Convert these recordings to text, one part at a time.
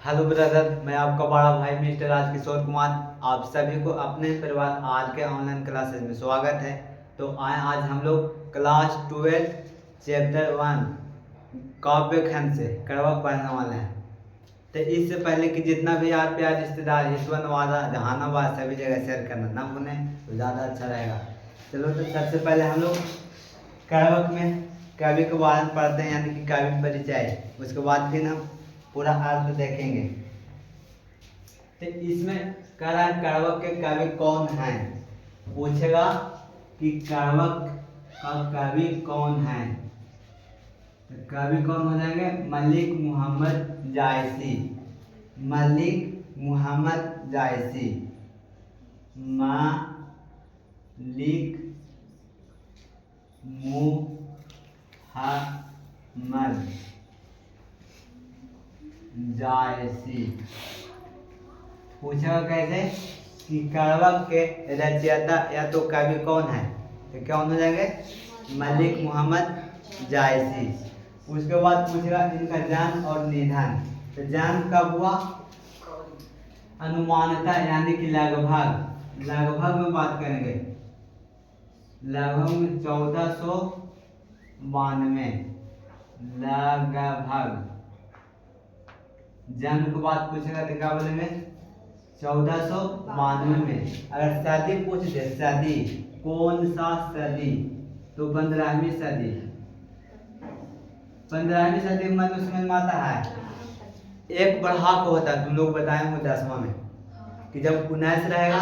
Hello brother, मैं आपका बड़ा भाई मिस्टर राजकिशोर कुमार। आप सभी को अपने परिवार आज के ऑनलाइन क्लासेस में स्वागत है। तो आज हम लोग क्लास 12 चैप्टर 1 काव्य खंड से कड़वक पढ़ने वाले हैं। तो इससे पहले कि जितना भी यार प्यार रिश्तेदार हिस्वनवादा जहानाबाद सभी जगह शेयर करना ना भूलें तो ज़्यादा अच्छा रहेगा। चलो, तो सबसे पहले हम लोग कड़वक में कवि के बारे में पढ़ते हैं, यानी कि कवि परिचय। उसके बाद फिर हम पूरा अर्थ देखेंगे। तो इसमें कड़वक के कवि कौन हैं पूछेगा कि कड़वक का कवि कौन है। तो कवि कौन हो जाएंगे? मलिक मोहम्मद जायसी। मलिक मोहम्मद जायसी। मलिक मुहम्मद जायसी। पूछेगा कैसे कि कड़वक के रचयिता या तो कवि कौन है। तो कौन हो जाएंगे? मलिक मोहम्मद जायसी। उसके बाद पूछेगा इनका जन्म और निधन। तो जन्म कब हुआ? अनुमानतः यानी कि लगभग में बात करेंगे, लगभग में 1492 लगभग। जन्म के बाद पूछेगा तो क्या बोलेंगे? 1492 में। अगर सदी पूछ दे, सदी कौन सा सदी, तो 15वीं सदी। 15वीं सदी में तो समझ में आता है एक बढ़ाक होता है। तुम लोग बताए होंगे 10वां में कि जब 19 रहेगा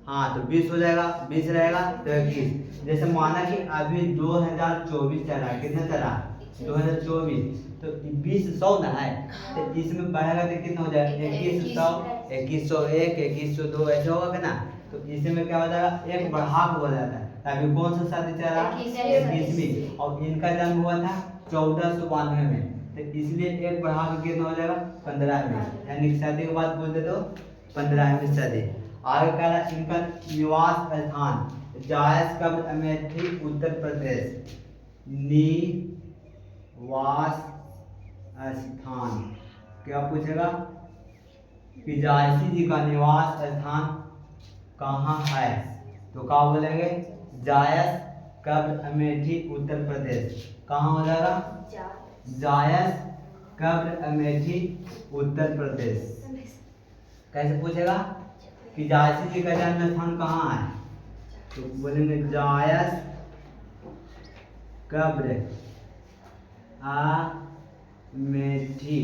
हाँ तो 20 हो जाएगा, 20 रहेगा तो 21। जैसे माना कि अभी 2024 चल रहा है, कितना चल रहा है? 2024। तो 2000 ना है, तो इसमें बढ़ेगा तो कितना हो जाएगा? 2100, 2101, 2102 ऐसे होगा ना। तो इसमें क्या हो जाएगा? एक बढ़ाक हो जाता है। अभी कौन सा शादी चल रहा है? 21वीं। और इनका जन्म हुआ था 1492 में, तो इसलिए एक बढ़ाक कितना हो जाएगा? 15वीं। यानी शादी के बाद बोलते तो 15वीं सदी। आगे कह रहा इनका निवास स्थान जायस कब्र अमेठी उत्तर प्रदेश। निवास स्थान क्या पूछेगा कि जायसी जी का निवास स्थान कहाँ है। तो क्या बोलेंगे? जायस कब्र अमेठी उत्तर प्रदेश। कहाँ हो जाएगा? जायस कब्र अमेठी उत्तर प्रदेश। कैसे पूछेगा कि जायसी जी का जन्म स्थान कहाँ है। तो बोलेंगे जायस कब्र अमेठी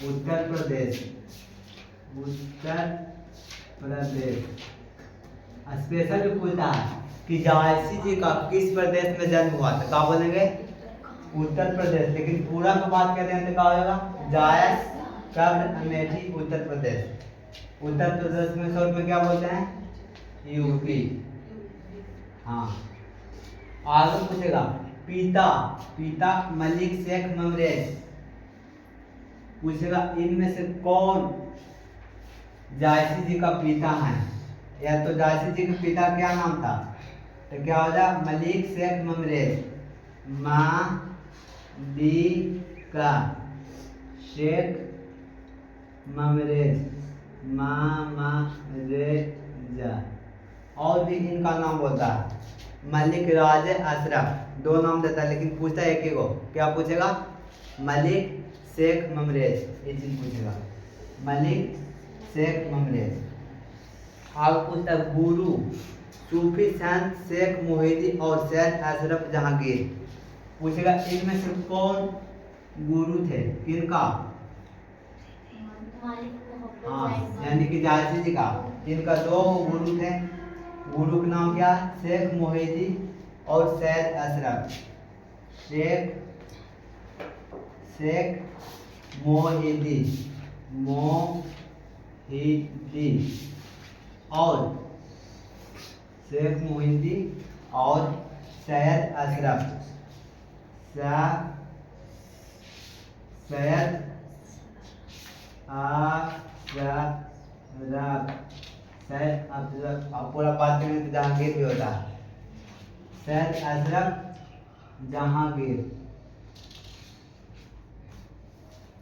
उत्तर प्रदेश। उत्तर प्रदेश। स्पेशल भी पूछता है कि जायसी जी का किस प्रदेश में जन्म हुआ था। क्या बोलेंगे? उत्तर प्रदेश। लेकिन पूरा को बात करते हैं तो क्या होगा? जायस कब्र अमेठी उत्तर प्रदेश। उत्तर प्रदेश में शॉर्ट में क्या बोलते हैं? यूपी। हाँ, आगे पूछेगा पिता मलिक शेख ममरेज। पूछेगा इनमें से कौन जायसी जी का पिता है। या तो जायसी जी के पिता क्या नाम था, तो क्या हो जाए? मलिक शेख ममरेज। का शेख ममरेज। और भी इनका नाम बोलता है मलिक राज अशरफ। दो नाम देता है लेकिन पूछता है एक ही को। क्या पूछेगा? मलिक शेख ममरेज, ये चीज पूछेगा। मलिक शेख ममरेज। आगे पूछता है गुरु सूफी संत शेख मोहिदी और सैयद अशरफ जहांगीर। पूछेगा इनमें से कौन गुरु थे, किनका? हाँ, यानी कि जायसी जी का। इनका दो गुरु थे। गुरु का नाम क्या? शेख मोहिदी और सैयद अशरफ। शेख मोहिदी और शेख मोहिदी और सैयद अशरफ। सैयद अशरफ। अब पूरा बात करेंगे तो जहांगीर भी होता है। सैयद अशरफ जहांगीर।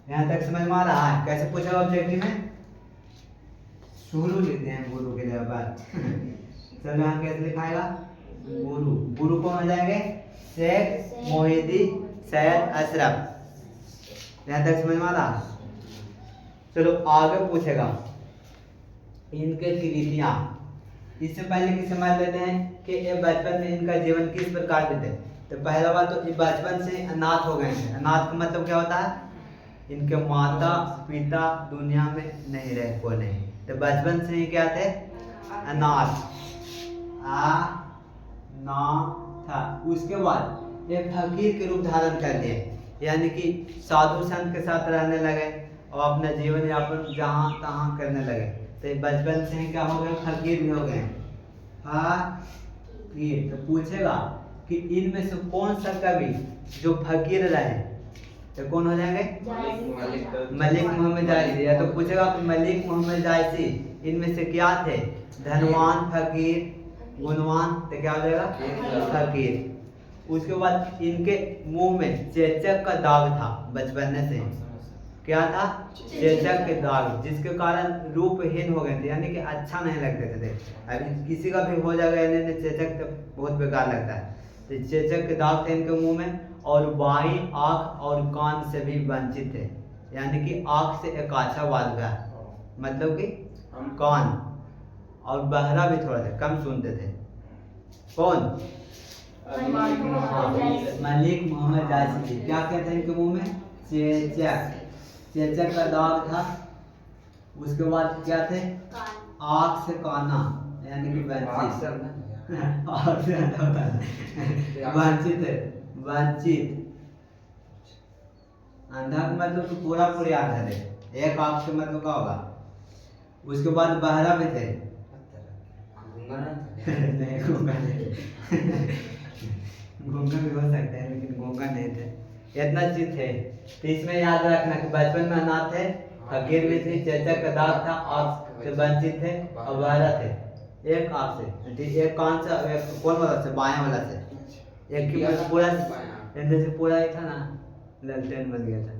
यहाँ तक समझ में आ रहा है? कैसे पूछेगा ऑब्जेक्टिव में? शुरू लिखते हैं गुरु के लिए बात। चलो यहाँ कैसे लिखाएगा? गुरु। गुरु कौन हो जाएंगे? शेख मोहिदी सैयद अशरफ। यहाँ तक समझ में आ रहा? चलो आगे पूछेगा इनके कृतियां। इससे पहले कि समझ लेते हैं कि ये बचपन में इनका जीवन किस प्रकार बीते। तो पहला बात तो ये बचपन से अनाथ हो गए थे। अनाथ का मतलब क्या होता है? इनके माता पिता दुनिया में नहीं रहे, को नहीं, तो बचपन से ही क्या थे? अनाथ। था। उसके बाद एक फकीर के रूप धारण कर लिए, यानी कि साधु संत के साथ रहने लगे और अपना जीवन यापन जहाँ तहाँ करने लगे। तो बचपन से ही क्या हो गए? फकीर भी हो गए। फकीर। तो पूछेगा कि इनमें से कौन सा कवि जो फकीर रहे, तो कौन हो जाएंगे? मलिक मोहम्मद जायसी। या तो पूछेगा कि मलिक मोहम्मद जायसी इनमें से क्या थे? धनवान, फकीर, गुणवान, तो क्या हो जाएगा? फकीर। उसके बाद इनके मुंह में चेचक का दाग था बचपन से। क्या था? चेचक के दाग, जिसके कारण रूपहीन हो गए थे, यानी कि अच्छा नहीं लगते थे। अभी किसी का भी हो जाएगा यानी चेचक, तो बहुत बेकार लगता है। तो चेचक के दाग थे इनके मुंह में, और बाई आंख और कान से भी वंचित थे, यानी कि आंख से एक आछा बाल गया, मतलब कि कान, और बहरा भी थोड़ा सा कम सुनते थे। कौन? मलिक मोहम्मद जायसी। क्या कहते हैं इनके मुंह में? चेचक। चेचक का दाग था। उसके बाद क्या थे? आंख से काना, यानी कि वंचित। वंचित। अंधा का मतलब तो पूरा पूरी अंधा है, एक आंख से मतलब क्या होगा? उसके बाद बहरा भी थे। नहीं, गूंगा नहीं। गूंगा भी हो सकता है, लेकिन गूंगा नहीं थे। इतना चीज थे। तो इसमें याद रखना कि बचपन में अनाथ थे, फकीर भी थे, चेचक का दाग था, आंख से वंचित थे, और बहरा थे। एक आंख से, एक कान से, एक कौन वाला से? बाएं वाला से। एक की पूरा इधर से पूरा ही था ना, ललटेन बन गया था।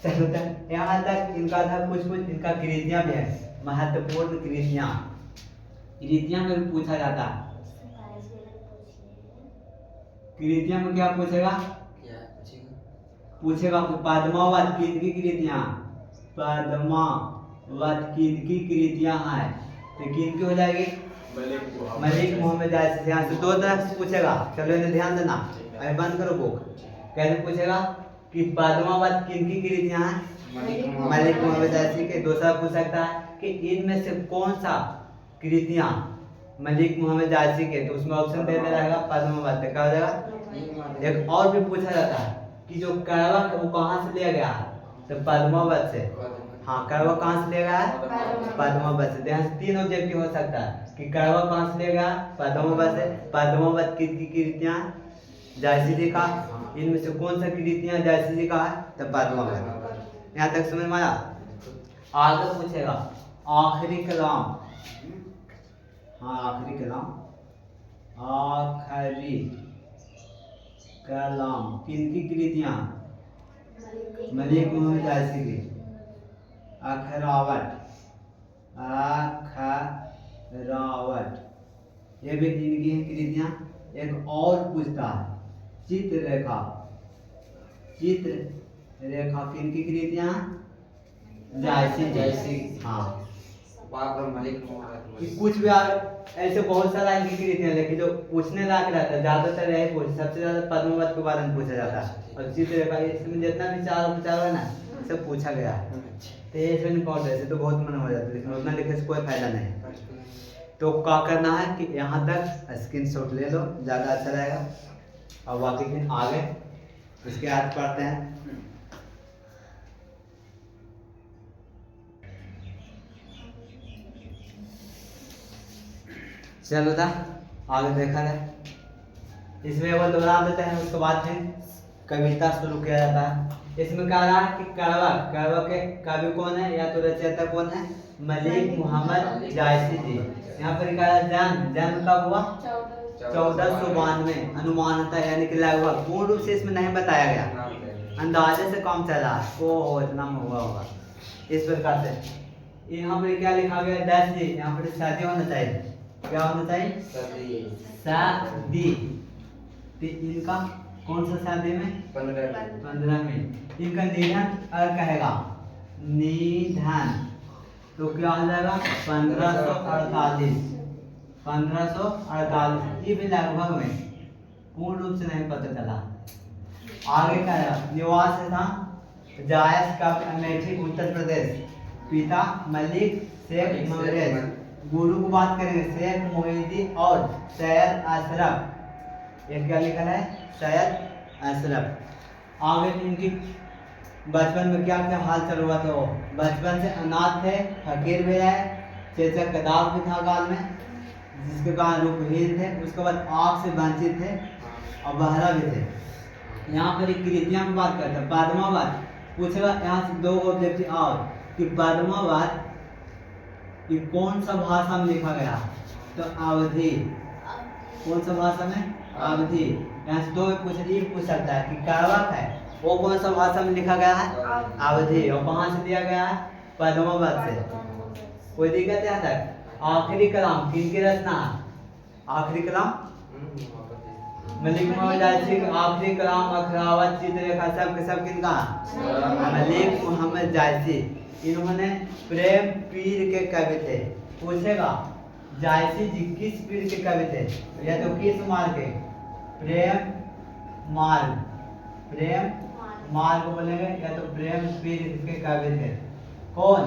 चलो यहाँ तक इनका था। कुछ कुछ इनका कृतियां भी है, महत्वपूर्ण कृतियां। कृतियां में भी पूछा जाता है। कृतियां में क्या पूछेगा? पूछेगा पद्मावत किनकी कृतियां? पद्मावत किनकी कृतियां हैं? तो किनकी हो जाएगी? मलिक मोहम्मद जायसी। यहाँ से दो तरह से पूछेगा। चलो इन्हें ध्यान देना। अभी बंद करो बुक। कैसे पूछेगा कि पद्मावत किनकी कृतियां हैं? मलिक मोहम्मद जायसी के। दूसरा पूछ सकता है कि इनमें से कौन सा कृतियां मलिक मोहम्मद जायसी के, तो उसमें ऑप्शन देना रहेगा पद्मावत। क्या हो जाएगा? एक और भी पूछा जाता है कि जो कड़वा वो कहाँ से लिया गया है? तो पद्मावत से। हाँ, कड़वा कहाँ से लिया गया है? पद्मावत से। यहाँ से तीन ऑब्जेक्टिव हो सकता है कि कड़वा कहाँ से लिया गया? पद्मावत से। पद्मावत की कृतियां जायसी जी का। इनमें से कौन सा कृतियां जायसी जी का है? तो पद्मावत। यहाँ तक समझ में आया? आगे पूछेगा आखिरी कलाम। हाँ, आखिरी कलाम। आखिरी कलाम किनकी कृतियां? मलिक मोहम्मद जायसी की। अखरावट। ये भी इनकी है कृतियां। एक और पूछता है चित्ररेखा। चित्ररेखा किनकी कृतियां? जायसी। हाँ, कुछ भी ऐसे बहुत सारा इनकी कृतियां, लेकिन जो पूछने लायक रहता है ज्यादातर यही पूछ, सबसे ज्यादा पद्मावत के बारे में पूछा जाता है। और चित्ररेखा, इसमें जितना भी चार है ना, सब पूछा गया है। तो ये इसमें इम्पोर्टेंट है, तो बहुत मन हो जाता है, लेकिन उतना लिखने से कोई फायदा नहीं। तो क्या करना है कि यहाँ तक स्क्रीनशॉट ले लो, ज़्यादा अच्छा रहेगा। और बाकी फिर आगे इसके आज पढ़ते हैं। चलो था आगे देखा जाए। इसमें वो दोहरा देते हैं, उसके बाद फिर कविता शुरू किया जाता है। इसमें कह रहा है कि कड़वा के कवि कौन है या तो रचयिता कौन है? मलिक मोहम्मद जायसी जी। यहाँ पर कह रहा है जन्म कब हुआ? 1492 अनुमानतः, यानी कि लगभग। पूर्ण रूप से इसमें नहीं बताया गया, अंदाजे से काम चल रहा है, ओ इतना में हुआ होगा। इस प्रकार से यहाँ पर क्या लिखा गया, डैश जी, यहाँ पर शादी होना चाहिए, क्या होना चाहिए, शादी। तो इनका कौन सा शादी में, 15 में। इनका निधन और कहेगा निधन, तो क्या हो जाएगा 1548। 1548 ये भी लगभग में, पूर्ण रूप से नहीं पता चला। आगे का है निवास था जायस का अमेठी उत्तर प्रदेश, पिता मलिक शेख मोहम्मद, गुरु को बात करेंगे शेख मोहिद्दीन और सैयद अशरफ। ये क्या लिखा है, सैयद अशरफ। आगे इनकी बचपन में क्या क्या हाल चल हुआ था, बचपन से अनाथ थे, फकीर भी रहे, चेचा कदाव भी था काल में, जिसके कारण रूपहीन थे, उसके बाद आँख से वंचित थे और बहरा भी थे। यहाँ पर एक कृतियाँ की बात करते हैं, पद्मावत पूछेगा यहाँ से 2 ऑब्जेक्टिव और कि पद्मावत ये कौन सा भाषा में लिखा गया, तो अवधि। कौन सा भाषा में, अवधि। यहाँ से 2 पूछ सकता है कि कारवाक है वो कौन सा भाषा में लिखा गया है, अवधि, और कहाँ से दिया गया है, पद्मावत से। कोई दिक्कत यहाँ तक। आखिरी कलाम किनकी रचना है, आखिरी कलाम मलिक मोहम्मद जायसी का आखिरी कलाम, अखरावत, चित्रलेखा सब किनका, मलिक मोहम्मद जायसी। इन्होंने प्रेम पीर के कवि थे। पूछेगा जायसी जी किस पीर के कवि थे, या तो किस मार्ग के, प्रेम मार्ग, प्रेम मार्ग बोलेंगे, या तो प्रेम पीर के कवि थे। कौन,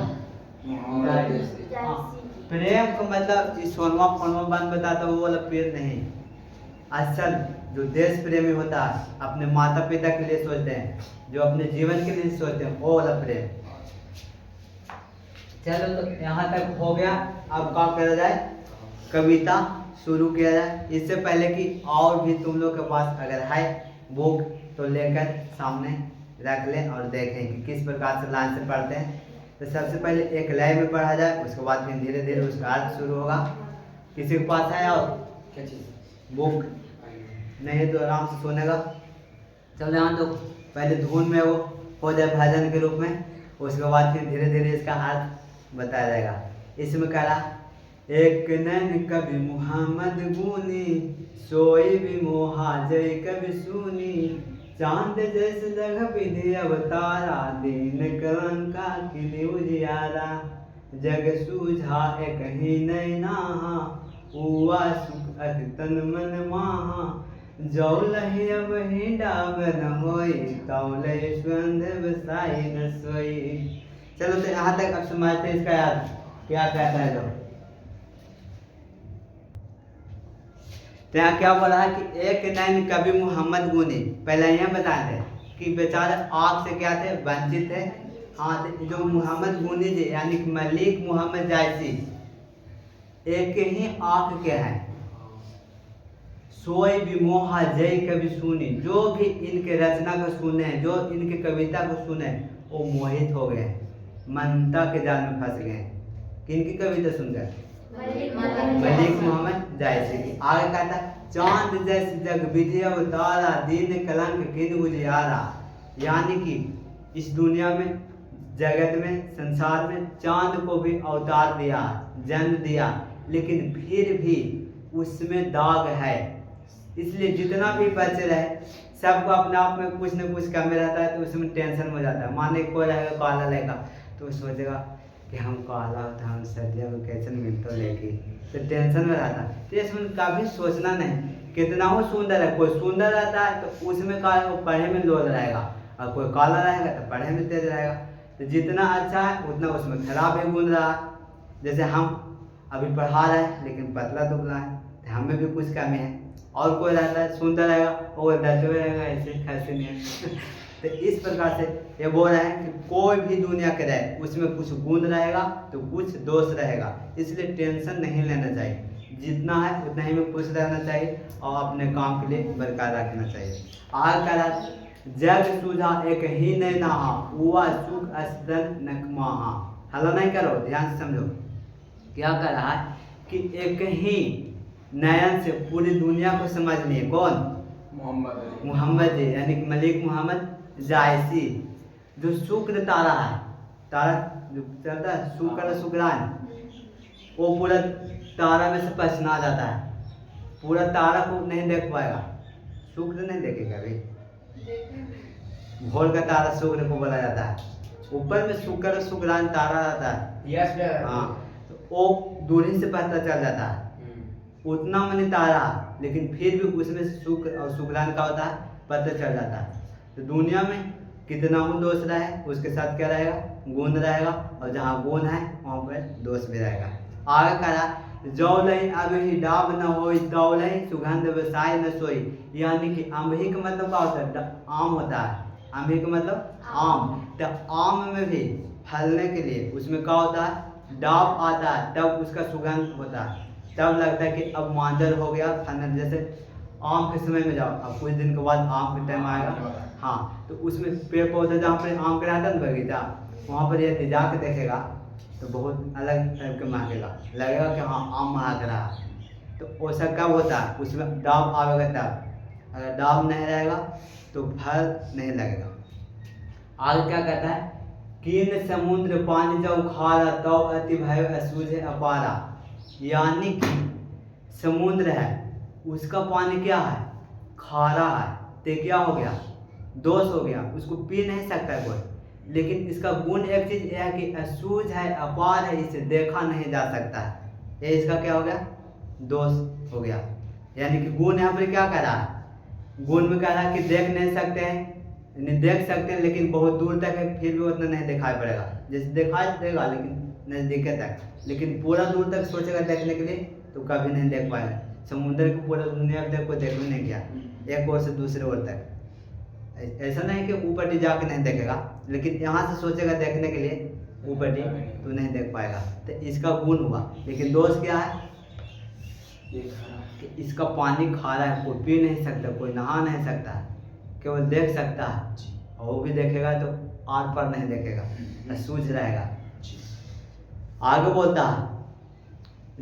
प्रेम का मतलब इस सोनवा फोनवा बन बताता वो वाला पीर नहीं। असल जो देश प्रेमी होता है, अपने माता पिता के लिए सोचते हैं, जो अपने जीवन के लिए सोचते हैं, वो वाला प्रेम। चलो तो यहाँ तक हो गया। अब क्या करा जाए, कविता शुरू किया जाए। इससे पहले कि और भी तुम लोग के पास अगर है बुक तो लेकर सामने रख लें और देखें कि किस प्रकार से लाइन से पढ़ते हैं। तो सबसे पहले एक लय में पढ़ा जाए, उसके बाद फिर धीरे धीरे उसका अर्थ शुरू होगा। किसी के पास है और क्या चीज़, बुक नहीं तो आराम से सुनेगा। चलो यहाँ तो पहले धुन में वो हो जाए भजन के रूप में, उसके बाद फिर धीरे धीरे इसका अर्थ बताया जाएगा। इसमें कह रहा, एक नैन कभी मोहम्मद गुनी, सोई भी मोहा जय कभी सुनी, चांद जैसे जगह विधि अवतारा, दीन कलंका किली उजियारा, जग सूझा एक ही नैना, हुआ सुख अति तन मन माहा, जौलहि अब ही डाबन होई, तौलहि स्वंध बसाई न सोई। चलो तो यहाँ तक अब समझते इसका याद क्या कहता है। तो यहाँ क्या बोला है कि एक नैन कवि मोहम्मद गुनी, पहले यहाँ बताए थे कि बेचारे आँख से क्या थे, वंचित थे। हाँ, जो मोहम्मद गुनी जी यानी कि मलिक मोहम्मद जायसी एक ही आँख के हैं। सोई भी मोहा जय कवि सुनी, जो भी इनके रचना को सुने, जो इनके कविता को सुने, वो मोहित हो गए, मनता के जाल में फंस गए। किनकी कविता सुनकर, मलिक मोहम्मद जायसी की। आगे कहता चांद जैसे जग विधि अवतारा, दीन कलंक किन उजियारा, यानी कि इस दुनिया में, जगत में, संसार में चांद को भी अवतार दिया, जन्म दिया, लेकिन फिर भी उसमें दाग है। इसलिए जितना भी बच्चे रहे, सबको अपने आप में कुछ न कुछ कमी रहता है, तो उसमें टेंशन हो जाता है। माने कोई रहेगा काला रहेगा तो सोचेगा कि हम काला होता, हम सर्दियों में कैसे मिलता लेके, तो टेंशन में रहता है। तो इसमें कभी सोचना नहीं, कितना हो सुंदर है, कोई सुंदर रहता है तो उसमें पढ़े में लोल रहेगा, और कोई काला रहेगा तो पढ़े में तेज रहेगा। तो जितना अच्छा है उतना उसमें खराब है गुण रहा। जैसे हम अभी पढ़ा रहे हैं लेकिन पतला दुबला है, तो हमें भी कुछ कमी है। और कोई रहता है सुंदर रहेगा, वो डटे हुए रहेगा, ऐसे कैसे नहीं है। तो इस प्रकार से ये बोल रहे हैं कि कोई भी दुनिया के रहे, उसमें कुछ गुण रहेगा तो कुछ दोष रहेगा, इसलिए टेंशन नहीं लेना चाहिए। जितना है उतना ही में खुश रहना चाहिए और अपने काम के लिए बरकरार रखना चाहिए। आग करा जग सूझा एक ही नहीं नहा, हुआ सुख अस्तन नकमाहा। हल्ला नहीं करो, ध्यान से समझो। क्या कर रहा है कि एक ही नयन से पूरी दुनिया को समझ लिए। कौन? मोहम्मद जी, यानी कि मलिक मोहम्मद जायसी जो शुक्र तारा है, तारा जो चलता है शुक्र शुक्रान, वो पूरा तारा में से पछना जाता है, पूरा तारा को नहीं देख पाएगा। शुक्र नहीं देखेगा भाई, भोर का तारा शुक्र को बोला जाता है। ऊपर में शुक्र शुक्रान तारा रहता है। हाँ, तो वो दूरी से पता चल जाता है, उतना मनी तारा, लेकिन फिर भी उसमें शुक्र और शुक्रान का होता है, पता चल जाता है। तो दुनिया में कितना दोष रहे उसके साथ क्या रहेगा, गुण रहेगा, और जहाँ गुण है वहाँ पर दोष भी रहेगा। आगे कहा जौलही अभी डाब न होई दौलही सुगंध व्यवसाय न सोई, यानी कि अम्भी का मतलब क्या होता है, आम होता है। अम्भी का मतलब आम, तो आम में भी फलने के लिए उसमें क्या होता है, डाब आता है, तब उसका सुगंध होता है, तब लगता है कि अब मांझर हो गया फलने। जैसे आम के समय में जाओ, अब कुछ दिन के बाद आम का टाइम आएगा, हाँ, तो उसमें पेड़ पौधे जहाँ पर आम का रहता है बगीचा, वहाँ पर यदि जाके देखेगा तो बहुत अलग टाइप का महकेगा, लगेगा कि हाँ आम महक रहा है। तो वैसा कब होता है, उसमें डाब आवेगा तब, अगर डाब नहीं रहेगा तो फल नहीं लगेगा। आगे क्या कहता है, कीन समुद्र पानी जब खारा तो अति भय असूझे अपारा, यानी कि समुद्र है उसका पानी क्या है, खारा है, तो क्या हो गया, दोष हो गया, उसको पी नहीं सकता कोई। लेकिन इसका गुण एक चीज यह है कि असूझ है, अपार है, इसे देखा नहीं जा सकता है, ये इसका क्या हो गया, दोष हो गया। यानी कि गुण यहाँ पर क्या कह रहा है, गुण में कह रहा है कि देख नहीं सकते हैं, नहीं देख सकते हैं लेकिन बहुत दूर तक है, फिर भी उतना नहीं दिखाई पड़ेगा, जैसे दिखाई देगा लेकिन नज़दीक तक, लेकिन पूरा दूर तक सोचेगा देखने के लिए तो कभी नहीं देख पाएगा। समुद्र को पूरा दुनिया तक कोई देख भी नहीं किया, एक ओर से दूसरे ओर तक। ऐसा नहीं कि ऊपर ही जाके नहीं देखेगा, लेकिन यहाँ से सोचेगा देखने के लिए ऊपर ही तो नहीं देख पाएगा, तो इसका गुण हुआ। लेकिन दोष क्या है कि इसका पानी खारा है, कोई पी नहीं सकता, कोई नहा नहीं सकता है, केवल देख सकता है, और वो भी देखेगा तो आर पार नहीं देखेगा, सूझ रहेगा। आगे बोलता है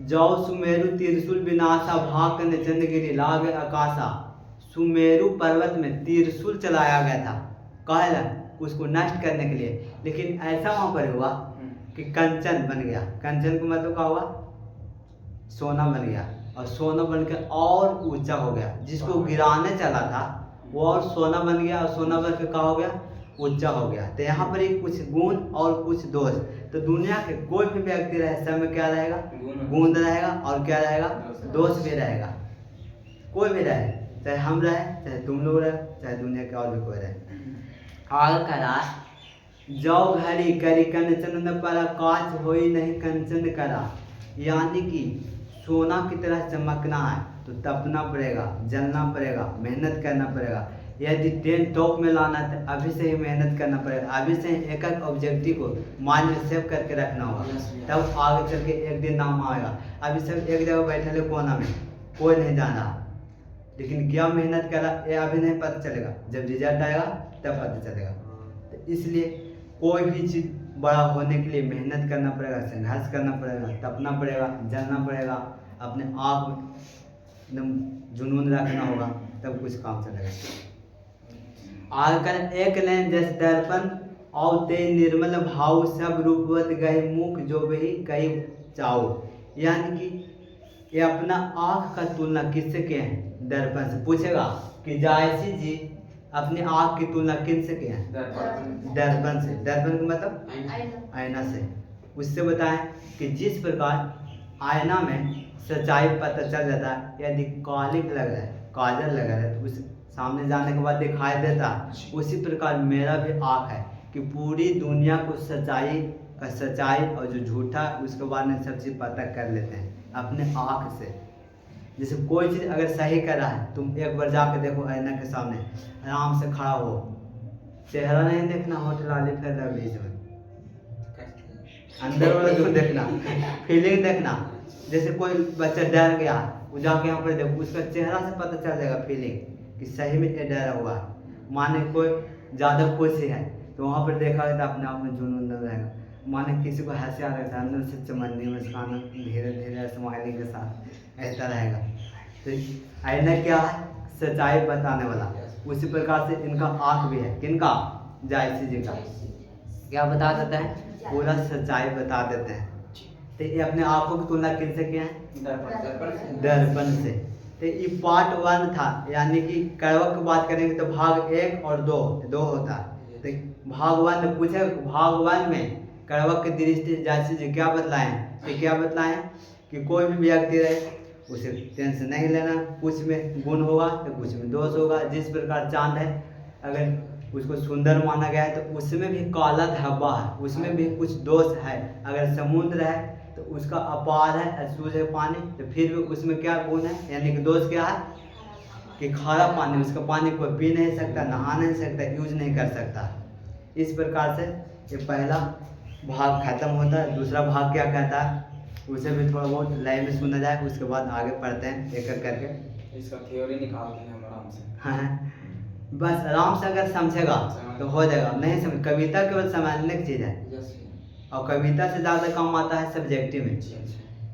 जौ सुमेरु त्रिशूल विनाशा भाग चंद्रगिरी लागे आकाशा, सुमेरु पर्वत में त्रिशूल चलाया गया था, कहला उसको नष्ट करने के लिए, लेकिन ऐसा वहाँ पर हुआ कि कंचन बन गया। कंचन का मतलब क्या हुआ, सोना बन गया, और सोना बनकर और ऊंचा हो गया, जिसको गिराने चला था वो और सोना बन गया, और सोना बनकर क्या हो गया, ऊंचा हो गया। तो यहाँ पर ही कुछ गुण और कुछ दोष। तो दुनिया के कोई भी व्यक्ति रहे सब में क्या रहेगा, गुण रहेगा, और क्या रहेगा, दोष भी रहेगा। कोई भी रहे, चाहे हम रहे, चाहे तुम लोग रहे, चाहे दुनिया के और भी कोई रहे। आगे करा जौ घड़ी करी कंचन न परा काच होई नहीं कंचन करा, यानी कि सोना की तरह चमकना है तो तपना पड़ेगा, जलना पड़ेगा, मेहनत करना पड़ेगा। यदि ट्रेन टॉप में लाना है तो अभी से ही मेहनत करना पड़ेगा, अभी से एक एक ऑब्जेक्टिव को माइंड में सेव करके रखना होगा, तब आगे चल के एक दिन नाम आएगा। अभी सब एक जगह बैठे ले कोना में, कोई नहीं जान रहा, लेकिन क्या मेहनत करा ये अभी नहीं पता चलेगा, जब रिजल्ट आएगा तब पता चलेगा। तो इसलिए कोई भी चीज़ बड़ा होने के लिए मेहनत करना पड़ेगा, संघर्ष करना पड़ेगा, तपना पड़ेगा, जलना पड़ेगा, अपने आप में एकदम जुनून रखना होगा, तब कुछ काम चलेगा। आजकल एक लेन जैसे दर्पण और ते निर्मल भाव सब रूपवत गए मुख जो वही कई चाओ, यानी कि ये अपना आँख का तुलना किससे किए हैं, दर्पण से। पूछेगा कि जायसी जी अपनी आँख की तुलना किससे किए हैं, दर्पण से। दर्पण का मतलब आईना से। उससे बताएं कि जिस प्रकार आईना में सच्चाई पता चल जाता है, यदि कालिक लग रहा है, काजल लगा है तो उस सामने जाने के बाद दिखाई देता, उसी प्रकार मेरा भी आँख है कि पूरी दुनिया को सच्चाई और जो झूठा उसके बारे में सब चीज़ पता कर लेते हैं अपने आँख से। जैसे कोई चीज़ अगर सही कर रहा है, तुम एक बार जाके देखो आईना के सामने, आराम से खड़ा हो, चेहरा नहीं देखना, होठ लाली फिर रहा बीच में, अंदर वाला जो देखना, फीलिंग देखना। जैसे कोई बच्चा डर गया, वो जाके यहाँ पर देखो, उसका चेहरा से पता चल जाएगा फीलिंग कि सही में ये डरा हुआ है। माने कोई ज़्यादा खुश है तो वहाँ पर देखा तो अपने आप में जुनून रहेगा। माने किसी को हंसी आ रहा था, अंदर से चमननी मुस्कान धीरे धीरे स्माइलिंग के साथ ऐसा रहेगा। तो आईना क्या है, सच्चाई बताने वाला, उसी प्रकार से इनका आँख भी है। किनका? जायसी जी का। क्या बता देते हैं? पूरा सच्चाई बता देते हैं। तो ये अपने आँखों की तुलना किनसे किया है? दर्पण से। तो ये पार्ट 1 था, यानी कि कड़वक की बात करेंगे तो भाग 1 और 2 होता है। तो भाग 1 में पूछे, भाग 1 में कड़वक की दृष्टि जायसी जी क्या बतलाएं? तो क्या बतलाएं कि कोई भी व्यक्ति रहे उसे टेंशन नहीं लेना, कुछ में गुण होगा तो कुछ में दोष होगा। जिस प्रकार चांद है, अगर उसको सुंदर माना गया है तो उसमें भी काला धब्बा है, उसमें भी कुछ दोष है। अगर समुद्र है तो उसका अपार है, अशुद्ध है पानी, तो फिर भी उसमें क्या गुण है, यानी कि दोष क्या है कि खारा पानी, उसका पानी कोई पी नहीं सकता, नहा नहीं सकता, यूज नहीं कर सकता। इस प्रकार से ये पहला भाग खत्म होता है। दूसरा भाग क्या कहता है उसे भी थोड़ा बहुत लाइव में सुना जाए, उसके बाद आगे पढ़ते हैं एक एक करके। इसका थ्योरी निकालते हैं हम आराम से। हाँ, बस आराम से अगर समझेगा तो हो जाएगा। नहीं समझ, कविता केवल समझने की चीज़ है, और कविता से ज़्यादा काम आता है सब्जेक्टिव में।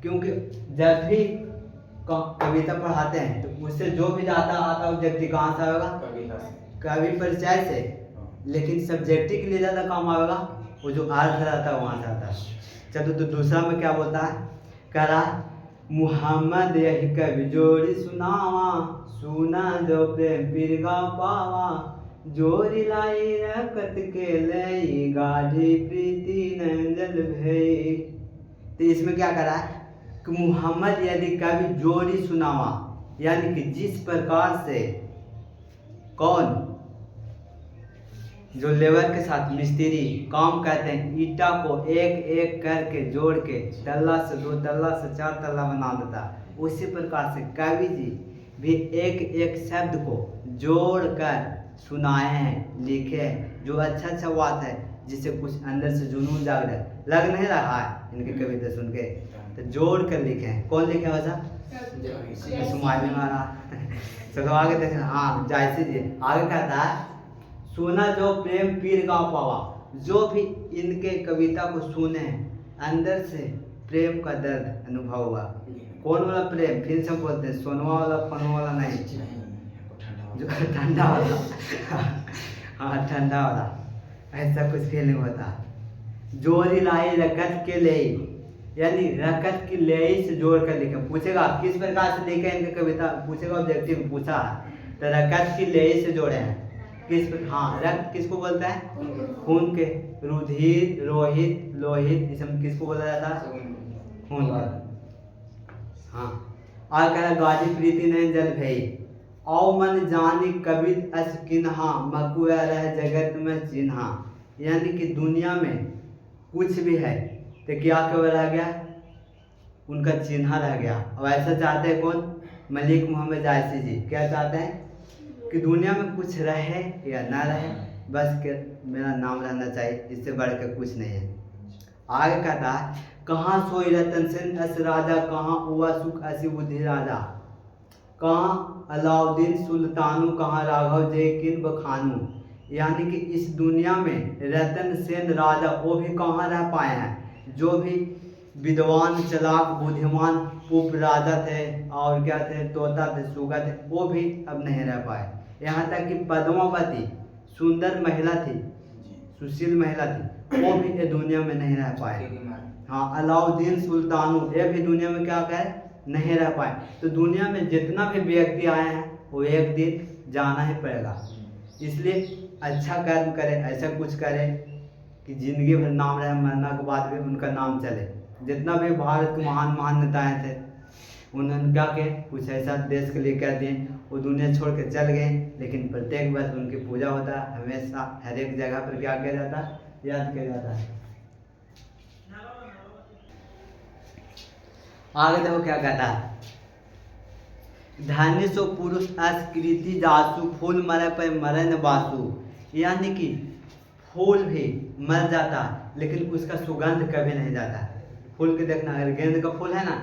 क्योंकि जब भी कविता पढ़ाते हैं तो उससे जो भी ज़्यादा आता व्यक्ति कहाँ से आएगा? कविता से, कवि परिचय से। लेकिन सब्जेक्टिव के लिए ज़्यादा काम आएगा वो जो अर्थ रहता है वहाँ से आता है। चलो तो दूसरा में क्या बोलता है? कह रहा मुहम्मद यही कवि जोड़ी सुनावा, सुना जो प्रेम पीरगा पावा, जोरी लाई रकत के लई, गाढ़ी प्रीति नंजल भई। तो इसमें क्या करा है कि मुहम्मद यदि कवि जोड़ी सुनावा, यानी कि जिस प्रकार से कौन जो लेबर के साथ मिस्त्री काम करते हैं, ईटा को एक एक करके जोड़ के तल्ला से 2 तल्ला से 4 तल्ला बना देता, उसी प्रकार से कवि जी भी एक एक शब्द को जोड़ कर सुनाए हैं, लिखे हैं। जो अच्छा बात है, जिससे कुछ अंदर से जुनून जाग रहा है, लग नहीं रहा है इनकी कविता सुन के, तो जोड़ कर लिखे हैं। कौन लिखे वैसा? सुमाइली महाराज। चलो आगे देखें। हाँ, जायसी जी आगे कहता है सुना जो प्रेम पीर गाँव पावा। जो भी इनके कविता को सुने अंदर से प्रेम का दर्द अनुभव हुआ। कौन वाला प्रेम? फिर से बोलते हैं, सोनवा वाला फनवा वाला नहीं, जो ठंडा वाला। हाँ, ठंडा वाला, ऐसा कुछ फीलिंग होता। जोरी लाई रकत के ले, यानी रकत की लेई से जोड़ कर लिखे। पूछेगा किस प्रकार से लिखे इनके कविता, पूछेगा ऑब्जेक्टिव पूछा तो रकत की लेई से जोड़े हैं। किस पर? हाँ, रक्त किसको बोलता है? खून के। रुधिर, रोहित, लोहित, इसमें किसको बोला जाता है? खून का। हाँ, और कह गाजी प्रीति ने जल भई, औ मन जानी कवित अस किन्हा, मकुआ रह जगत में चिन्हा। यानी कि दुनिया में कुछ भी है तो क्या केवल रह गया? उनका चिन्हा रह गया। और ऐसा चाहते हैं कौन? मलिक मोहम्मद जायसी जी। क्या चाहते हैं कि दुनिया में कुछ रहे या ना रहे, बस के मेरा नाम रहना चाहिए, इससे बढ़कर कुछ नहीं है। आगे कहता है कहाँ सोई रतन सेन अस राजा, कहाँ हुआ सुख असी बुद्धि राजा, कहाँ अलाउद्दीन सुल्तानू, कहाँ राघव जय किन बखानू। यानी कि इस दुनिया में रतन सेन राजा वो भी कहाँ रह पाए हैं, जो भी विद्वान चालाक बुद्धिमान उप राजा थे और क्या थे, तोता थे, सुगा थे, वो भी अब नहीं रह पाए। यहाँ तक कि पद्मावती सुंदर महिला थी, सुशील महिला थी, वो भी ये दुनिया में नहीं रह पाए। हाँ, अलाउद्दीन सुल्तानू ये भी दुनिया में क्या कहे, नहीं रह पाए। तो दुनिया में जितना भी व्यक्ति आए हैं वो एक दिन जाना ही पड़ेगा। इसलिए अच्छा कर्म करे, ऐसा कुछ करे कि जिंदगी भर नाम रहे, मरने के बाद भी उनका नाम चले। जितना भी भारत के महान महान नेताएं थे, उन्होंने क्या किए, कुछ ऐसा देश के लिए कर दिए, वो दुनिया छोड़ के चल गए। लेकिन प्रत्येक वर्ष उनकी पूजा होता है, हमेशा हर एक जगह पर क्या किया जाता है, याद किया जाता है। आगे देखो क्या कहता है, धन्य सो पुरुष अस्कृति जासु, फूल मरे पर मरे न बासु। यानी कि फूल भी मर जाता लेकिन उसका सुगंध कभी नहीं जाता। फूल के देखना, अगर गेंद का फूल है ना,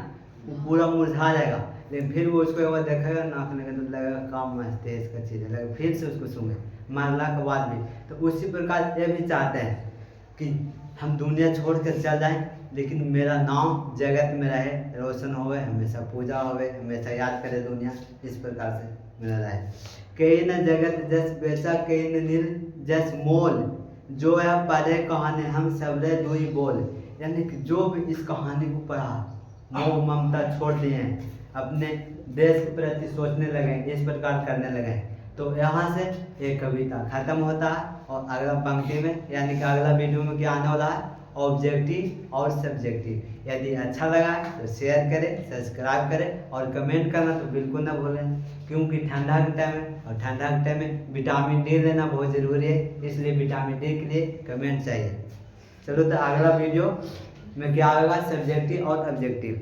वो पूरा मुरझा जाएगा, लेकिन फिर वो उसको एक बार देखेगा, नाक लगे तो लगेगा काम मस्त है, इसका चीज़ है, लगे फिर से उसको सूंघे मरला के बाद भी। तो उसी प्रकार ये भी चाहते हैं कि हम दुनिया छोड़ कर चल जाएं, लेकिन मेरा नाम जगत में रहे, रोशन होवे, हमेशा पूजा होवे, हमेशा याद करे दुनिया, इस प्रकार से मेरा रहे। कहीं न जगत जस बेचा कहीं न नील जस मोल, जो है पढ़े कहानी हम सबरे दुई बोल। यानी कि जो भी इस कहानी को पढ़ा मोह ममता छोड़ दिए, अपने देश के प्रति सोचने लगे, इस प्रकार करने लगे। तो यहाँ से एक कविता खत्म होता है और अगला पंक्ति में यानी कि अगला वीडियो में क्या आने वाला है, ऑब्जेक्टिव और सब्जेक्टिव। यदि अच्छा लगा तो शेयर करें, सब्सक्राइब करें और कमेंट करना तो बिल्कुल ना भूलें, क्योंकि ठंडा का टाइम है और ठंडा के टाइम में विटामिन डी लेना बहुत ज़रूरी है, इसलिए विटामिन डी के लिए कमेंट चाहिए। चलो तो अगला वीडियो में क्या होगा, सब्जेक्टिव और ऑब्जेक्टिव।